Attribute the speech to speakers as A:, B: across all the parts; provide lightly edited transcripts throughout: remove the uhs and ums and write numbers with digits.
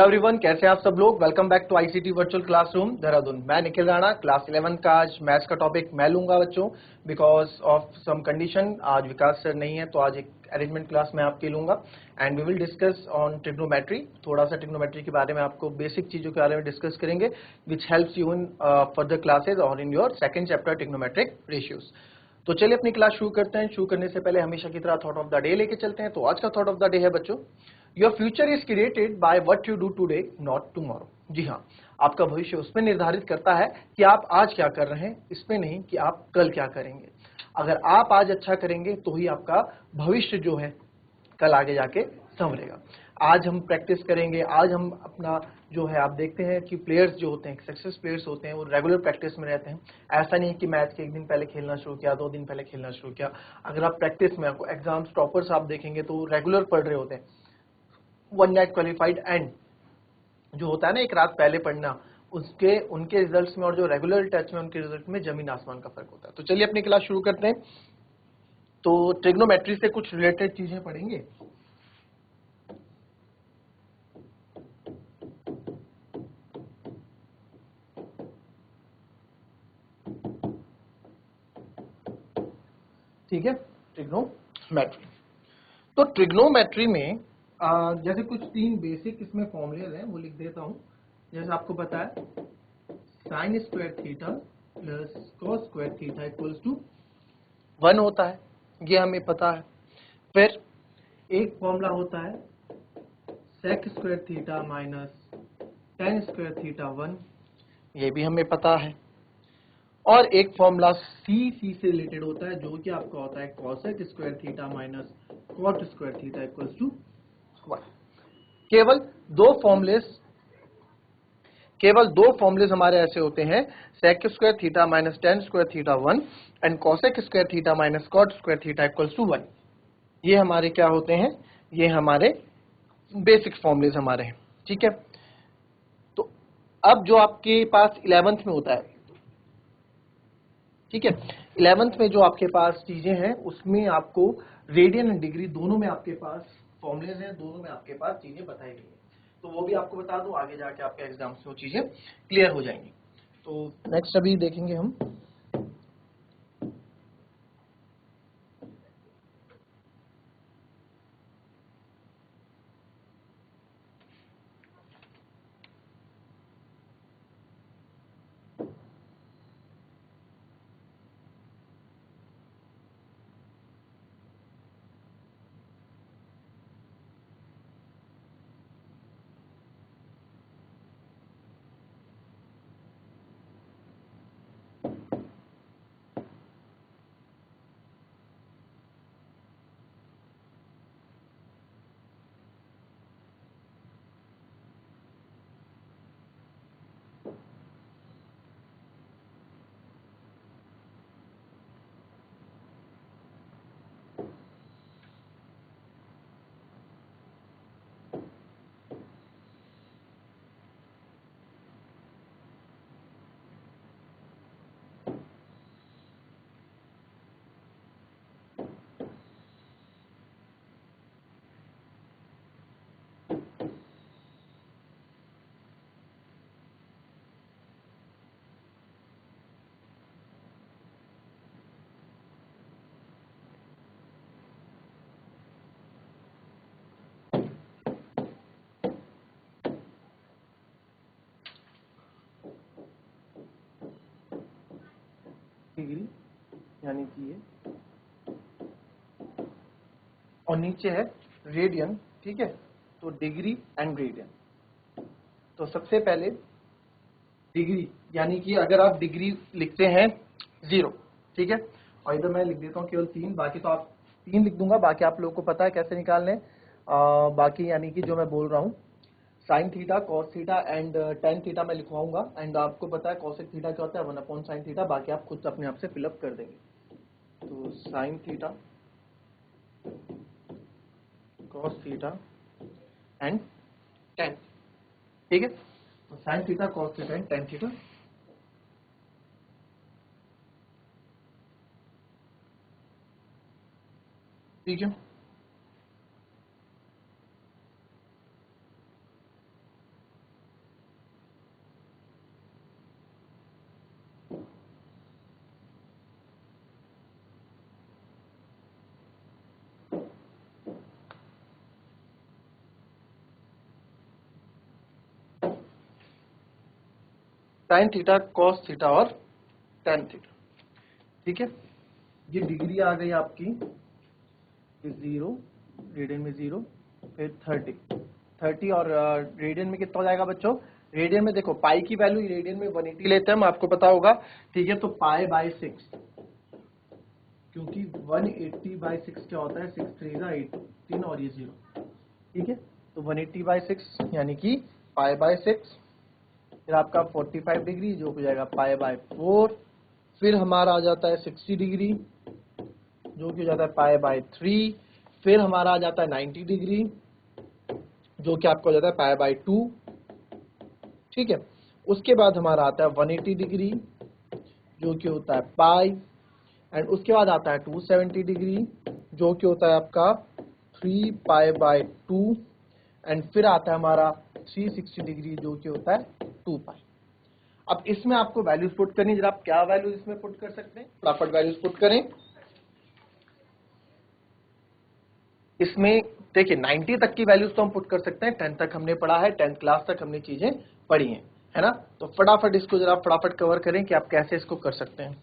A: Everyone, कैसे हैं आप सब लोग। Welcome back to ICT virtual classroom Dehradun. मैं निखिल राणा, क्लास 11 का आज मैथ्स का टॉपिक मैं लूंगा बच्चों। बिकॉज ऑफ सम कंडीशन आज विकास सर नहीं है, तो आज एक अरेंजमेंट क्लास मैं आपकी लूंगा and we will discuss on trigonometry. थोड़ा सा ट्रिग्नोमेट्री के बारे में आपको बेसिक चीजों के बारे में डिस्कस करेंगे which helps you in further classes और in your second chapter trigonometric ratios. तो चलिए अपनी क्लास शुरू करते हैं। शुरू करने से पहले हमेशा की तरह थॉट ऑफ द डे लेके चलते हैं। तो आज का थॉट ऑफ द डे है बच्चों, your future is created by what you do today not tomorrow. जी हाँ, आपका भविष्य उसमें निर्धारित करता है कि आप आज क्या कर रहे हैं, इसमें नहीं कि आप कल क्या करेंगे। अगर आप आज अच्छा करेंगे तो ही आपका भविष्य जो है कल आगे जाके संवरेगा। आज हम प्रैक्टिस करेंगे, आज हम अपना जो है, आप देखते हैं कि प्लेयर्स जो होते हैं, सक्सेस प्लेयर्स होते हैं, वो रेगुलर प्रैक्टिस में रहते हैं। ऐसा नहीं है कि मैच के एक दिन पहले खेलना शुरू किया, 2 दिन पहले खेलना शुरू किया। अगर आप प्रैक्टिस में, आपको एग्जाम्स टॉपर्स आप देखेंगे तो रेगुलर पढ़ रहे होते हैं। 1 नाइट क्वालिफाइड एंड जो होता है ना, एक रात पहले पढ़ना, उसके उनके रिजल्ट्स में और जो रेगुलर टच में उनके रिजल्ट में जमीन आसमान का फर्क होता है। तो चलिए अपनी क्लास शुरू करते हैं। तो ट्रिग्नोमेट्री से कुछ रिलेटेड चीजें पढ़ेंगे। ठीक है, ट्रिग्नोमेट्री। तो ट्रिग्नोमेट्री में जैसे कुछ 3 बेसिक इसमें फॉर्मूले हैं, वो लिख देता हूं। जैसे आपको पता है, sine square theta plus cos square theta equals to 1 होता है, ये हमें पता है। फिर एक फॉर्मूला होता है sec square theta minus tan square theta 1, ये भी हमें पता है। और एक फॉर्मूला सी से रिलेटेड होता है, जो कि आपका होता है cosec square theta minus cot square theta equals to 1। केवल दो फॉर्मूलेस हमारे ऐसे होते हैं, sec square theta minus tan square theta 1 and cosec square theta minus cot square theta equals to 1। ये हमारे क्या होते हैं, ये हमारे बेसिक फॉर्मूलेस हमारे हैं। ठीक है, तो अब जो आपके पास 11th में होता है, ठीक है, 11th में जो आपके पास चीजें हैं, उसमें आपको रेडियन एंड डिग्री दोनों में आपके पास फॉर्मूलेज हैं, दोनों में आपके पास चीजें बताई गई हैं। तो वो भी आपको बता दूं, आगे जाके आपके एग्जाम्स में वो चीजें क्लियर हो जाएंगी। तो नेक्स्ट अभी देखेंगे हम। डिग्री यानी कि ये, और नीचे है रेडियन। ठीक है, तो डिग्री एंड रेडियन। तो सबसे पहले डिग्री, यानी कि अगर आप डिग्री लिखते हैं 0, ठीक है, और इधर मैं लिख देता हूँ केवल 3, बाकी तो आप 3 लिख दूंगा, बाकी आप लोगों को पता है कैसे निकालने। बाकी यानी कि जो मैं बोल रहा हूँ, sign theta cos theta and tan theta मैं लिखवाऊंगा, एंड आपको पता है कॉसेक थीटा क्या होता है, 1 अपॉन साइन थीटा। बाकी आप खुद अपने आप से फिलअप कर देंगे। तो sign theta cos theta and ten, ठीक है, तो sign theta cos theta and tan theta. ठीक है, साइन थीटा, कॉस थीटा और टेन थीटा। ठीक है, ये डिग्री आ गई आपकी 0, रेडियन में 0, फिर 30 और रेडियन में कितना हो जाएगा बच्चों? रेडियन में देखो पाई की वैल्यू रेडियन में 180 लेते हैं हम, आपको पता होगा। ठीक है, तो पाई बाय 6, क्योंकि 180/6 क्या होता है? 6 3 18 और ये 0। ठीक है, तो 180/6 यानी कि पाई बाय 6, फिर आपका 45 डिग्री जो हो जाएगा पाई बाय 4, फिर हमारा आ जाता है 60 डिग्री जो कि हो जाता है पाई बाय 3, फिर हमारा आ जाता है 90 डिग्री जो कि आपको हो जाता है पाई बाय 2। ठीक है, उसके बाद हमारा आता है 180 डिग्री जो कि होता है पाई, एंड उसके बाद आता है 270 डिग्री जो कि होता है आपका 3 पाई बाय 2, एंड फिर आता है हमारा 360 डिग्री जो कि होता है 2 पाई। अब इसमें आपको वैल्यूज पुट करनी, जरा आप क्या वैल्यूज इसमें पुट कर सकते हैं? फटाफट वैल्यूज पुट करें। इसमें देखिए 90 तक की वैल्यूज तो हम पुट कर सकते हैं, 10 तक हमने पढ़ा है, 10th क्लास तक हमने चीजें पढ़ी हैं, है ना? तो फटाफट इसको जरा फटाफट कवर करें कि आप कैसे इसको कर सकते हैं।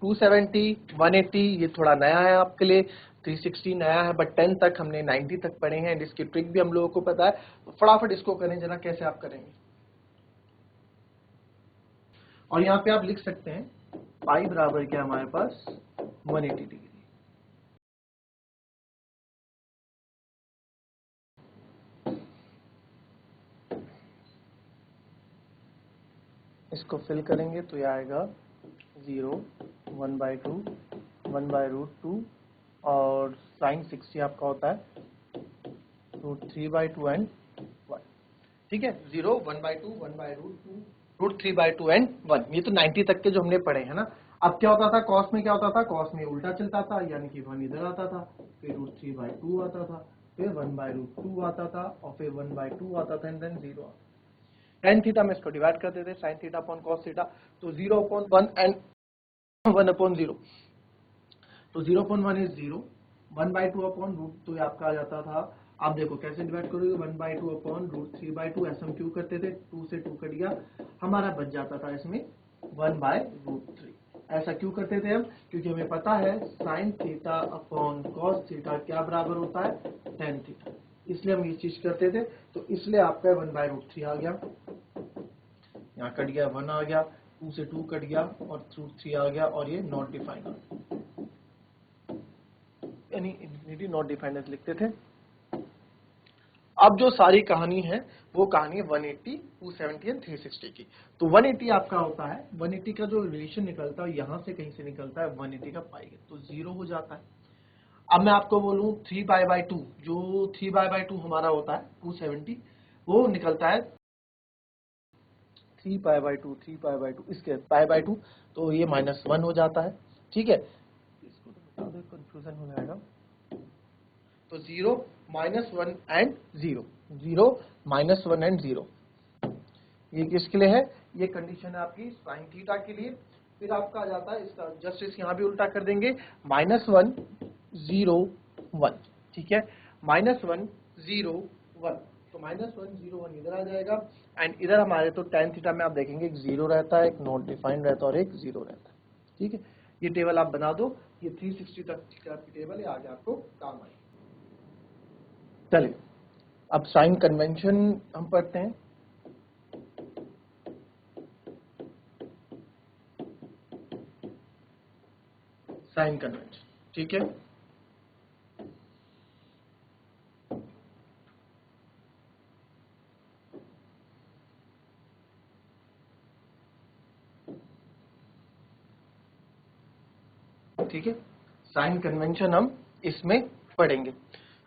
A: 270, 180 ये थोड़ा नया है आपके लिए, 360 नया है, बट 10 तक हमने 90 तक पढ़े हैं, एंड इसकी ट्रिक भी हम लोगों को पता है। तो फटाफट इसको करें जरा, कैसे आप करेंगे? और यहाँ पे आप लिख सकते हैं पाई बराबर क्या हमारे पास 180 डिग्री। इसको फिल करेंगे तो ये आएगा 0, 1/2, 1/√2 और साइन 60 आपका होता है √3/2 एंड 1। ठीक है, 0, 1/2, 1/√2, √3/2 एंड 1। ये तो 90 तक के जो हमने पढ़े हैं ना। अब क्या होता था कॉस में? क्या होता था कॉस में? उल्टा चलता था, यानी कि 1 इधर आता था, फिर √3/2 आता था, फिर 1/√2 आता था, और फिर 1/2 आता था, एंड देन 0 आता था। tan थीटा में इसको डिवाइड कर देते sine theta upon cos theta, तो 0/1 एंड 1/0, तो 0/1 इज 0, 1/2 अपॉन रूट, तो ये आपका आ जाता था। आप देखो कैसे डिवाइड करोगे, 1/2 अपॉन √3/2, ऐसा हम क्यों करते थे? 2 से 2 कट गया, हमारा बच जाता था इसमें 1/√3। ऐसा क्यों करते थे हम? क्योंकि हमें पता है sine theta upon cos theta क्या बराबर होता है? tan थीटा, इसलिए हम ये चीज करते थे। तो इसलिए आपका 1/√3 आ गया, यहाँ कट गया, 1 आ गया, 2 से 2 कट गया और √3 आ गया, और ये नॉट डिफाइंड आ गया, यानी इन्फिनिटी नॉट डिफाइंड लिखते थे। अब जो सारी कहानी है वो कहानी है 180, 270 एंड 360 की। तो 180 आपका होता है, 180 का जो रिलेशन निकलता है यहां से कहीं से निकलता है 180 का पाई, तो 0 हो जाता है। अब मैं आपको बोलूं 3 पाई बाय 2, जो 3 पाई बाय 2 हमारा होता है 270, वो निकलता है 3 पाई बाय 2, 3 पाई बाय 2, इसके पाई बाय 2, तो ये -1 हो जाता है। ठीक है, इसको तो बता दो, कंफ्यूजन हो जाएगा। तो 0, -1 एंड 0, 0, -1 एंड 0, ये किसके लिए है? ये कंडीशन है आपकी साइन थीटा के लिए। फिर आपका आ जाता है इसका जस्टिस, यहाँ भी उल्टा कर देंगे, -1 0 1। ठीक है, -1 0 1, तो -1 0 1 इधर आ जाएगा, एंड इधर हमारे तो tan थीटा में आप देखेंगे एक 0 रहता है, एक नॉट डिफाइंड रहता है और एक 0 रहता है। ठीक है, ये टेबल आप बना दो, ये 360 तक की टेबल है, आगे आपको काम आएगी। चलिए अब साइन कन्वेंशन हम पढ़ते हैं। साइन कन्वेंशन, ठीक है, ठीक है, साइन कन्वेंशन हम इसमें पढ़ेंगे।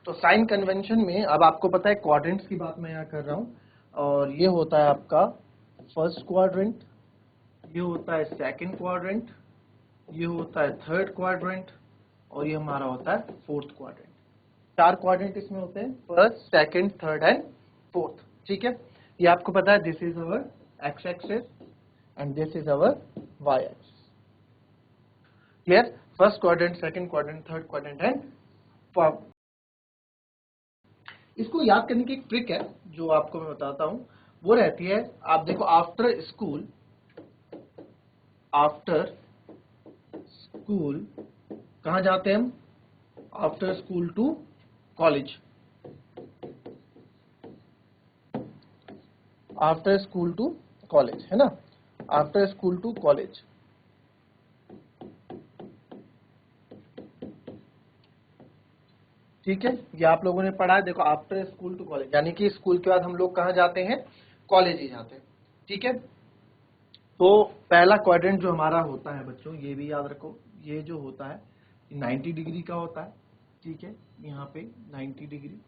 A: तो साइन कन्वेंशन में अब आपको पता है क्वाड्रेंट्स की बात मैं यहाँ कर रहा हूँ, और ये होता है आपका फर्स्ट क्वाड्रेंट, ये होता है सेकंड क्वाड्रेंट, ये होता है थर्ड क्वाड्रेंट, और ये हमारा होता है फोर्थ क्वाड्रेंट। 4 क्वाड्रेंट इसमें होते हैं, first, second, third and fourth. ठीक है, ये आपको पता है, this is our x axis and this is our y axis. Clear? First quadrant, second quadrant, third quadrant and fourth. इसको याद करने की एक ट्रिक है जो आपको मैं बताता हूं। वो रहती है, आप देखो आफ्टर स्कूल कहाँ जाते हैं हम? After school to college, after school to college, है ना, आफ्टर स्कूल टू कॉलेज। ठीक है, ये आप लोगों ने पढ़ा है, देखो आफ्टर स्कूल टू कॉलेज, यानी कि स्कूल के बाद हम लोग कहाँ जाते हैं? कॉलेज ही जाते हैं। ठीक है, तो पहला क्वाड्रेंट जो हमारा होता है बच्चों, ये भी याद रखो, ये जो होता है 90 डिग्री का होता है। ठीक है, यहाँ पे 90 डिग्री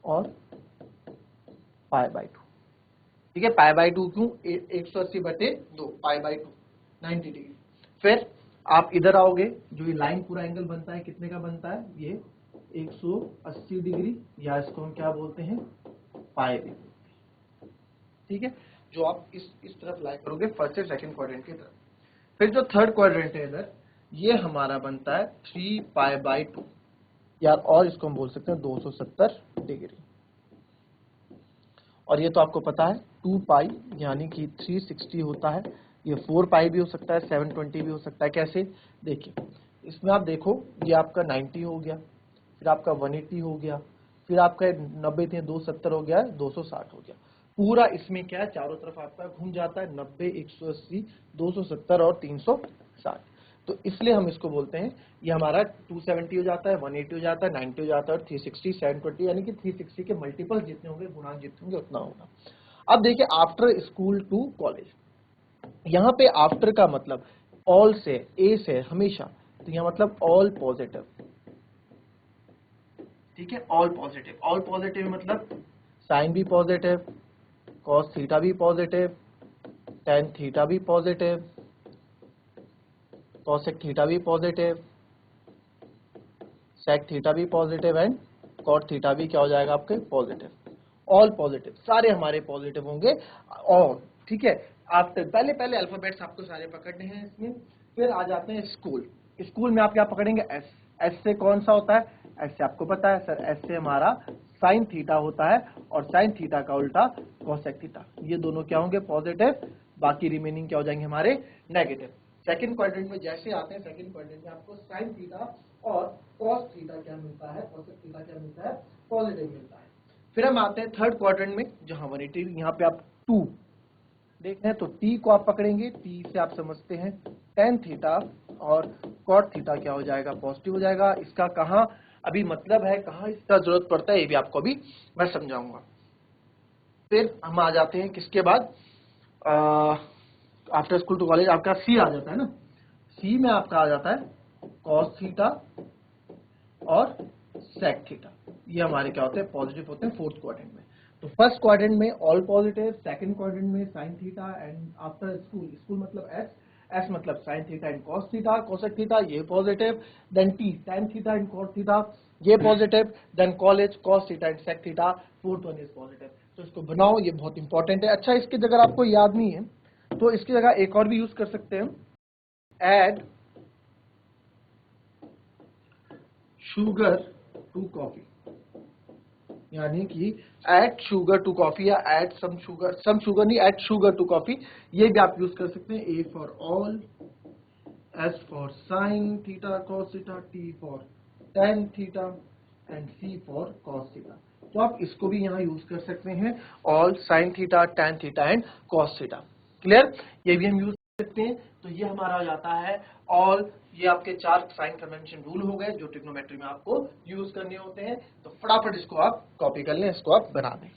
A: और π/2। ठीक है, π/2 क्यों? 180/2, π/2 90 डिग्री। फिर आप इधर आओगे, जो ये लाइन पूरा एंगल बनता है कितने का बनता है? ये 180 डिग्री, या इसको हम क्या बोलते हैं? पाई भी। ठीक है, जो आप इस तरफ लाई करोगे फर्स्ट से सेकंड क्वाड्रेंट की तरफ। फिर जो थर्ड क्वाड्रेंट है इधर, ये हमारा बनता है 3π/2, यार और इसको हम बोल सकते हैं 270 डिग्री। और ये तो आपको पता है 2π यानी कि 360 होता है। ये 4π भी हो सकता है, 720 भी हो सकता है। कैसे? देखिए, इसमें आप देखो, ये आपका 90 हो गया, फिर आपका 180 हो गया, फिर आपका 90 थे 270 हो गया, 260 हो गया। पूरा इसमें क्या है, चारों तरफ आपका घूम जाता है, 90, 180, 270 और 360। तो इसलिए हम इसको बोलते हैं, ये हमारा 270 हो जाता है, 180 हो जाता है, 90 हो जाता है और 360, 720, यानी कि 360 के मल्टीपल जितने होंगे, गुणांक जितने होंगे उतना होगा। अब देखिए, आफ्टर स्कूल टू कॉलेज, यहाँ पे आफ्टर का मतलब ऑल से, ए से, हमेशा, तो यहाँ मतलब ऑल पॉजिटिव। ठीक है, ऑल पॉजिटिव। ऑल पॉजिटिव मतलब साइन भी पॉजिटिव, कॉस थीटा भी पॉजिटिव, टेन थीटा भी पॉजिटिव, कॉसेक थीटा भी पॉजिटिव, सेक थीटा भी पॉजिटिव एंड कॉट थीटा भी क्या हो जाएगा आपके? पॉजिटिव। ऑल पॉजिटिव, सारे हमारे पॉजिटिव होंगे। और ठीक है, आफ्टर पहले अल्फाबेट्स आपको सारे पकड़ने हैं इसमें। फिर आ जाते हैं स्कूल। स्कूल में आप क्या पकड़ेंगे? एस। एस से कौन सा होता है? एस से आपको पता है सर, एस से हमारा साइन थीटा होता है, और साइन थीटा का उल्टा कॉसेक थीटा। ये दोनों क्या होंगे? पॉजिटिव। बाकी रिमेनिंग क्या हो जाएंगे हमारे? नेगेटिव। सेकंड क्वाड्रेंट में जैसे आते हैं, सेकंड क्वाड्रेंट में आपको साइन थीटा और कॉस थीटा क्या मिलता है? कॉसेक थीटा क्या मिलता है? पॉजिटिव मिलता है। फिर हम आते हैं थर्ड क्वाड्रेंट में, जहां 180, यहाँ पे आप 2 देख रहे हैं, तो टी को आप पकड़ेंगे, टी से आप समझते हैं टेन थीटा और कॉट थीटा क्या हो जाएगा? पॉजिटिव हो जाएगा। इसका कहाँ अभी मतलब है, कहाँ इसका जरूरत पड़ता है, ये भी आपको अभी मैं समझाऊंगा। फिर हम आ जाते हैं किसके बाद? आफ्टर स्कूल टू कॉलेज आपका सी आ जाता है ना। सी में आपका आ जाता है कॉस थीटा और सेक थीटा। ये हमारे क्या होते हैं? पॉजिटिव होते हैं फोर्थ क्वाड्रेंट में। तो फर्स्ट क्वाड्रेंट में ऑल पॉजिटिव, सेकंड क्वाड्रेंट में sine theta and after school, school मतलब एस, एस मतलब sine theta and cos theta, cosec theta ये positive, then T tan theta and cos theta ये positive, then college cos theta and sec theta, fourth one is positive. तो इसको बनाओ, ये बहुत important है। अच्छा, इसकी जगह आपको याद नहीं है तो इसकी जगह एक और भी यूज कर सकते हैं, ऐड शुगर टू कॉफी, यानी कि ऐड शुगर टू कॉफी या ऐड सम शुगर नहीं, ऐड शुगर टू कॉफी, ये भी आप यूज कर सकते हैं। A for all, S for sine theta cos theta, T for tan theta and C for cos theta. तो आप इसको भी यहाँ यूज कर सकते हैं, all sine theta, tan theta and cos theta. Clear? ये भी हम यूज कर सकते हैं। तो ये हमारा हो जाता है ऑल। ये आपके 4 साइन कन्वेंशन रूल हो गए जो ट्रिग्नोमेट्री में आपको यूज करने होते हैं। तो फटाफट इसको आप कॉपी कर लें, इसको आप बना दें।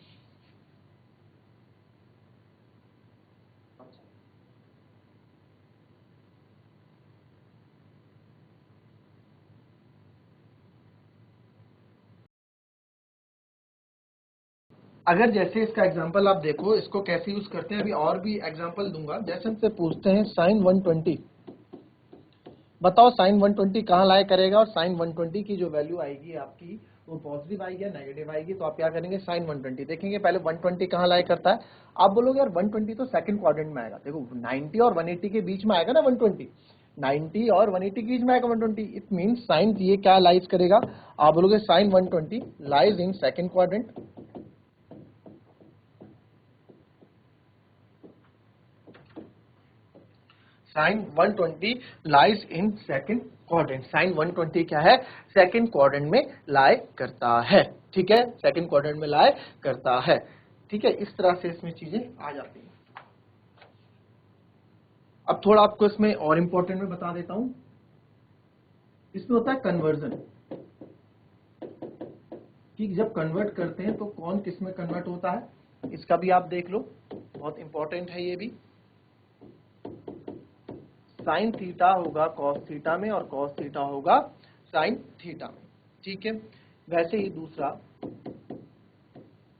A: अगर जैसे इसका एग्जांपल आप देखो, इसको कैसे यूज करते हैं, अभी और भी एग्जांपल दूंगा। जैसे हमसे पूछते हैं साइन 120, बताओ साइन 120 कहाँ लाया करेगा, और साइन 120 की जो वैल्यू आएगी आपकी वो पॉजिटिव आएगी या नेगेटिव आएगी। तो आप क्या करेंगे? साइन 120 देखेंगे, पहले 120 कहाँ लाया करता है। आप बोलोगे यार 120 तो सेकंड क्वाड्रेंट में आएगा। देखो 90 और 180 के बीच में आएगा ना 120, 90 और 180 के बीच में आएगा 120। इट मीन साइन ये क्या लाइज करेगा? आप बोलोगे sine 120 lies in second quadrant, sine 120 lies in second quadrant. Sine 120 क्या है, सेकंड क्वाड्रेंट में लाई करता है। ठीक है, सेकंड क्वाड्रेंट में लाई करता है। ठीक है, इस तरह से इसमें चीजें आ जाती हैं। अब थोड़ा आपको इसमें और इंपॉर्टेंट में बता देता हूं, इसमें होता है कन्वर्जन, कि जब कन्वर्ट करते हैं तो कौन किस में कन्वर्ट होता है, इसका भी आप देख लो, बहुत इंपॉर्टेंट है ये भी। साइन थीटा होगा कॉस थीटा में और कॉस थीटा होगा साइन थीटा में। ठीक है, वैसे ही दूसरा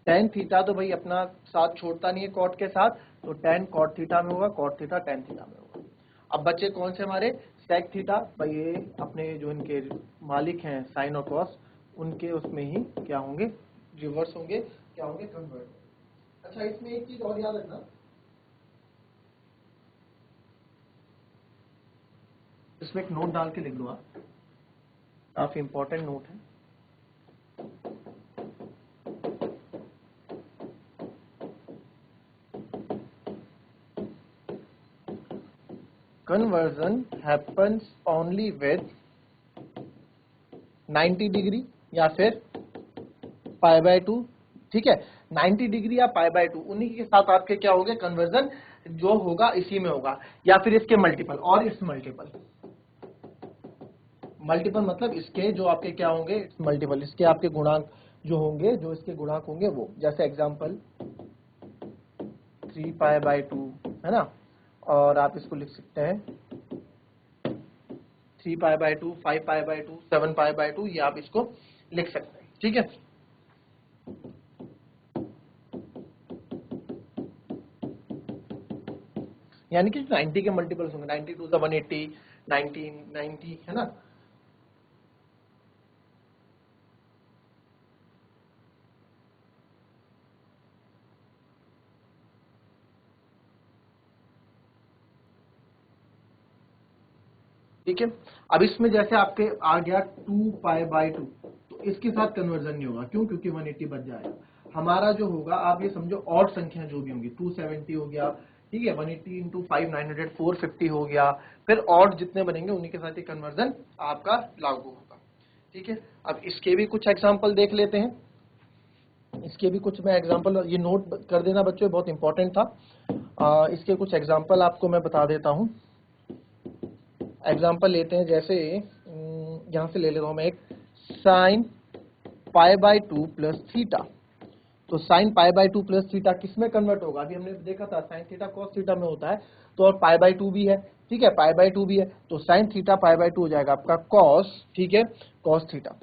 A: टेन थीटा तो भाई अपना साथ छोड़ता नहीं है कॉट के साथ, तो टेन कॉट थीटा में होगा, कॉट थीटा टेन थीटा में होगा। अब बच्चे कौन से हमारे, सेक थीटा, भाई ये अपने जो इनके मालिक हैं साइन और कॉस, उनके उसमें ही क्या होंगे, रिवर्स होंगे, क्या होंगे, कन्वर्ट। अच्छा, इसमें एक चीज और याद रखना, इसमें एक नोट डाल के लिख लो आप, काफी इंपॉर्टेंट नोट है। Conversion happens only with 90 degree या फिर पाई बाय 2। ठीक है, 90 डिग्री या पाई बाय 2, उन्हीं के साथ आपके क्या होंगे, कन्वर्जन जो होगा इसी में होगा, या फिर इसके मल्टीपल, और इस मल्टीपल, मल्टीपल मतलब इसके जो आपके क्या होंगे, मल्टीपल, इसके आपके गुणांक जो होंगे, जो इसके गुणांक होंगे वो, जैसे एग्जांपल 3 पाई बाय 2 है ना, और आप इसको लिख सकते हैं 3 पाई by 2, 5 pi by 2, 7 pi by 2, ये आप इसको लिख सकते हैं। ठीक है, यानी कि 90 के मल्टीपल्स होंगे, 90 टू 180, 90 है ना। ठीक है, अब इसमें जैसे आपके आ गया 2 पाई बाय 2, तो इसके साथ कन्वर्जन नहीं होगा, क्यों, क्योंकि 180 बच जाएगा। हमारा जो होगा, आप ये समझो ऑड संख्या जो भी होंगी, 270 हो गया, ठीक है, 180 इंटू 5 900 450 हो गया, फिर ऑड जितने बनेंगे उन्हीं के साथ ही कन्वर्जन आपका लागू होगा। ठीक है, अब इसके भी कुछ एग्जाम्पल देख लेते हैं, इसके भी कुछ मैं एग्जाम्पल, ये नोट कर देना बच्चों, बहुत इंपॉर्टेंट था। इसके कुछ एग्जाम्पल आपको मैं बता देता हूँ। एग्जाम्पल लेते हैं, जैसे यहां से ले लेता हूं मैं एक sine pi by 2 plus theta. तो sine pi by 2 plus theta किस में कन्वर्ट होगा, अभी हमने देखा था साइन थीटा कॉस थीटा में होता है, तो और पाई बाय 2 भी है। ठीक है, पाई बाय 2 भी है, तो साइन थीटा पाई बाय 2 हो जाएगा आपका कॉस, ठीक है, कॉस थीटा।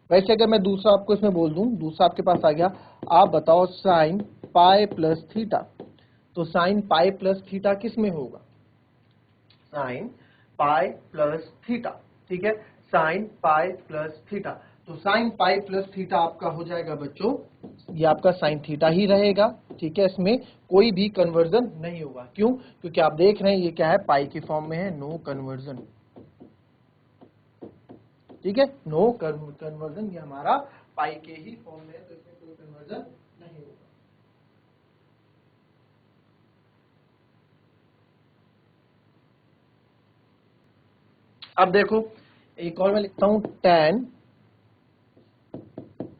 A: वैसे अगर मैं दूसरा आपको इसमें बोल दूं, दूसरा आपके पास आ गया, आप बताओ साइन पाई प्लस थीटा, तो साइन पाई प्लस थीटा किस में होगा, साइन पाई प्लस थीटा। ठीक है, साइन पाई प्लस थीटा, तो साइन पाई प्लस थीटा आपका हो जाएगा बच्चों, ये आपका साइन थीटा ही रहेगा। ठीक है, इसमें कोई भी कन्वर्जन नहीं होगा, क्यों, क्योंकि आप देख रहे हैं ये क्या है, पाई की फॉर्म में है, नो कन्वर्जन। ठीक है, नो कन्वर्जन, ये हमारा पाई के ही फॉर्म में है, तो इसमें कोई कन्वर्जन नहीं होगा। अब देखो एक और मैं लिखता हूं, tan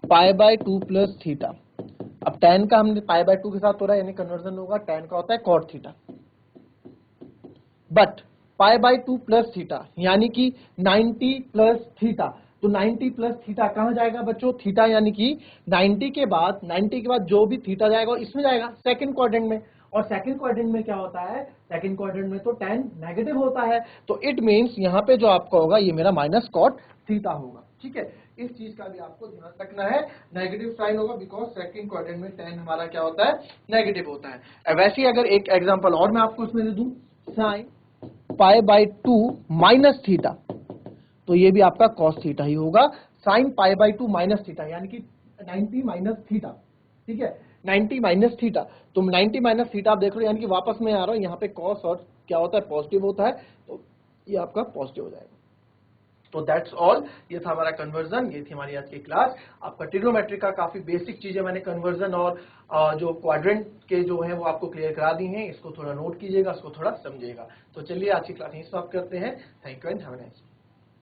A: pi by 2 plus theta. अब tan का हमने पाई बाय 2 के साथ हो रहा है, यानी कन्वर्जन होगा, tan का होता है cot theta, but pi by 2 plus theta यानी कि 90 प्लस थीटा, तो 90 प्लस थीटा कहां जाएगा बच्चों, थीटा यानी कि 90 के बाद जो भी थीटा जाएगा इसमें जाएगा सेकंड क्वाड्रेंट में, और सेकंड क्वाड्रेंट में क्या होता है, सेकंड क्वाड्रेंट में तो tan नेगेटिव होता है, तो इट मींस यहां पे जो आपका होगा ये मेरा माइनस cot थीटा होगा। ठीक है, इस चीज का भी आपको ध्यान रखना है, नेगेटिव साइन होगा, बिकॉज सेकंड क्वाड्रेंट में tan हमारा क्या होता है, नेगेटिव होता है। वैसे ही अगर एक एग्जांपल और मैं आपको इसमें दे दूं, sign pi by 2 minus theta, तो ये भी आपका कॉस थीटा ही होगा, sign pi by 2 minus theta यानी कि 90 माइनस थीटा। ठीक है, 90 माइनस थीटा, तो 90 माइनस थीटा आप देख रहे हो, यानी कि वापस में आ रहा हूं, यहाँ पे कॉस और क्या होता है, पॉजिटिव होता है, तो ये आपका पॉजिटिव हो जाएगा। तो दैट्स ऑल, ये था हमारा कन्वर्जन, ये थी हमारी आज की क्लास। आपका ट्रिग्नोमेट्री का काफी बेसिक चीजें मैंने कन्वर्जन और जो क्वाड्रेंट के जो है वो आपको क्लियर करा दी हैं। इसको थोड़ा नोट कीजिएगा, इसको थोड़ा समझिएगा। तो चलिए आज की क्लास यहीं समाप्त करते हैं। Thank you and have a nice day.